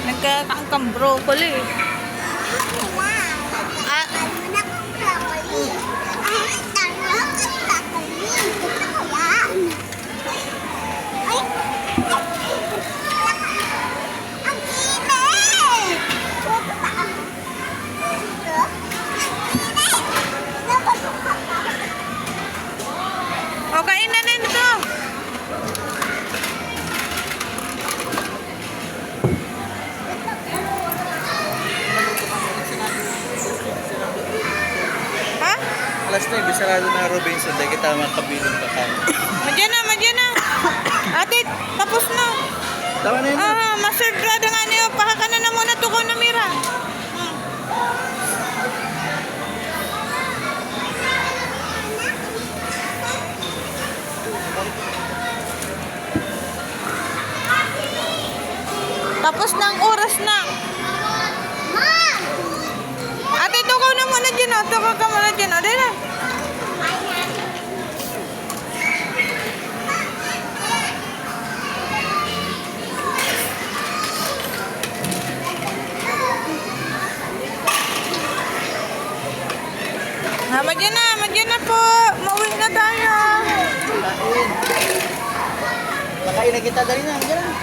Nagkakang broccoli. Ah, o, kain na din ito. Ha? Alas 9, sarado na Robinson. Dahil kita makabilong ka kami. Madyan na, madyan na. Ate, tapos na. Tama na yun. Master Grada nga niyo. Pakakanan na muna ito ko na mira. Tapos ng oras na. Ate, tukaw na muna dyan, o. Tukaw ka muna dyan, o. Dahil na. Madyan na po. Mauwi na tayo. Nakain na kita dali na. Diyan.